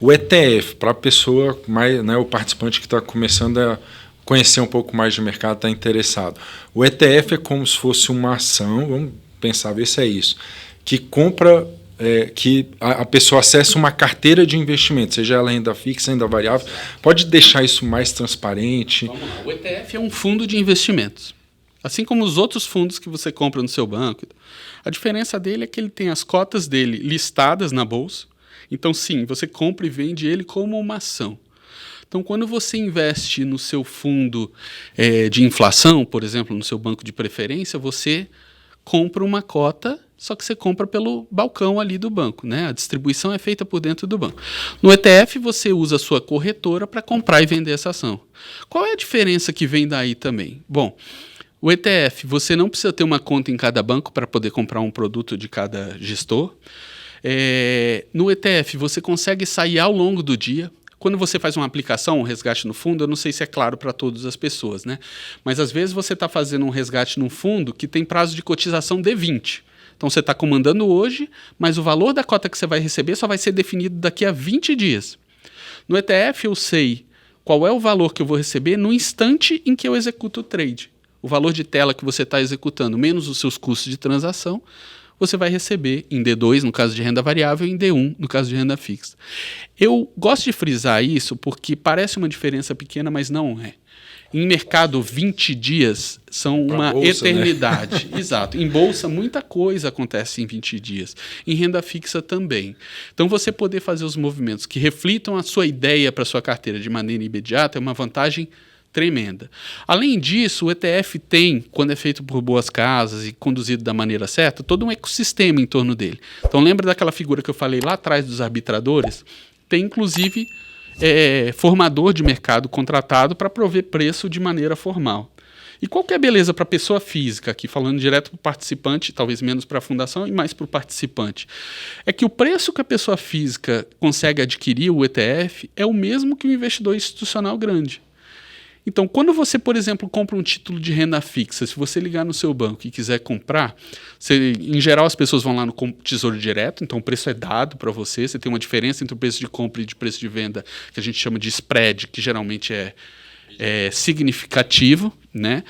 O ETF, para a pessoa, mais, né, o participante que está começando a conhecer um pouco mais de mercado, está interessado. O ETF é como se fosse uma ação, vamos pensar, ver se é isso, que compra, que a pessoa acessa uma carteira de investimento, seja ela renda fixa, renda variável. Pode deixar isso mais transparente? Vamos lá. O ETF é um fundo de investimentos. Assim como os outros fundos que você compra no seu banco. A diferença dele é que ele tem as cotas dele listadas na bolsa. Então, sim, você compra e vende ele como uma ação. Então, quando você investe no seu fundo de inflação, por exemplo, no seu banco de preferência, você compra uma cota, só que você compra pelo balcão ali do banco, né? A distribuição é feita por dentro do banco. No ETF, você usa a sua corretora para comprar e vender essa ação. Qual é a diferença que vem daí também? Bom, o ETF, você não precisa ter uma conta em cada banco para poder comprar um produto de cada gestor. No ETF, você consegue sair ao longo do dia. Quando você faz uma aplicação, um resgate no fundo, eu não sei se é claro para todas as pessoas, né? Mas às vezes você está fazendo um resgate num fundo que tem prazo de cotização de 20. Então você está comandando hoje, mas o valor da cota que você vai receber só vai ser definido daqui a 20 dias. No ETF eu sei qual é o valor que eu vou receber no instante em que eu executo o trade. O valor de tela que você está executando, menos os seus custos de transação, você vai receber em D2, no caso de renda variável, e em D1, no caso de renda fixa. Eu gosto de frisar isso porque parece uma diferença pequena, mas não é. Em mercado, 20 dias são uma bolsa, eternidade. Né? Exato. Em bolsa, muita coisa acontece em 20 dias. Em renda fixa também. Então, você poder fazer os movimentos que reflitam a sua ideia para a sua carteira de maneira imediata é uma vantagem tremenda. Além disso, o ETF tem, quando é feito por boas casas e conduzido da maneira certa, todo um ecossistema em torno dele. Então, lembra daquela figura que eu falei lá atrás dos arbitradores? Tem, inclusive, formador de mercado contratado para prover preço de maneira formal. E qual que é a beleza para a pessoa física, aqui falando direto para o participante, talvez menos para a fundação e mais para o participante? É que o preço que a pessoa física consegue adquirir o ETF é o mesmo que o investidor institucional grande. Então, quando você, por exemplo, compra um título de renda fixa, se você ligar no seu banco e quiser comprar, em geral as pessoas vão lá no Tesouro Direto, então o preço é dado para você, você tem uma diferença entre o preço de compra e de preço de venda, que a gente chama de spread, que geralmente é significativo, né?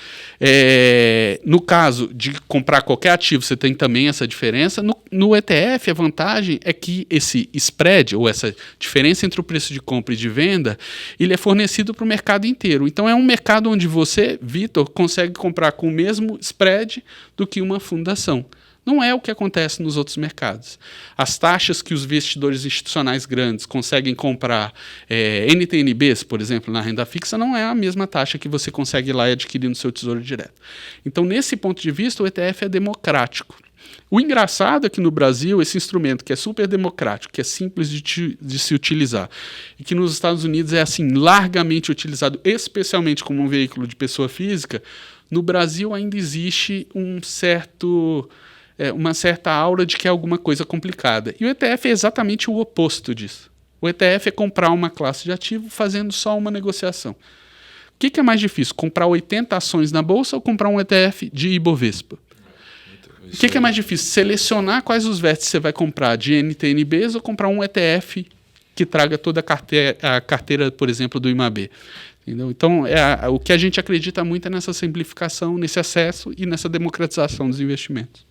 No caso de comprar qualquer ativo, você tem também essa diferença. No ETF, a vantagem é que esse spread, ou essa diferença entre o preço de compra e de venda, ele é fornecido para o mercado inteiro. Então, é um mercado onde você, Vitor, consegue comprar com o mesmo spread do que uma fundação. Não é o que acontece nos outros mercados. As taxas que os investidores institucionais grandes conseguem comprar NTNBs, por exemplo, na renda fixa, não é a mesma taxa que você consegue ir lá e adquirir no seu Tesouro Direto. Então, nesse ponto de vista, o ETF é democrático. O engraçado é que no Brasil, esse instrumento que é super democrático, que é simples de se utilizar, e que nos Estados Unidos é assim largamente utilizado, especialmente como um veículo de pessoa física, no Brasil ainda existe uma certa aura de que é alguma coisa complicada. E o ETF é exatamente o oposto disso. O ETF é comprar uma classe de ativo fazendo só uma negociação. O que é mais difícil? Comprar 80 ações na bolsa ou comprar um ETF de Ibovespa? O que é mais difícil? Selecionar quais os vértices você vai comprar de NTNBs ou comprar um ETF que traga toda a carteira, por exemplo, do IMAB. Entendeu? Então, o que a gente acredita muito é nessa simplificação, nesse acesso e nessa democratização dos investimentos.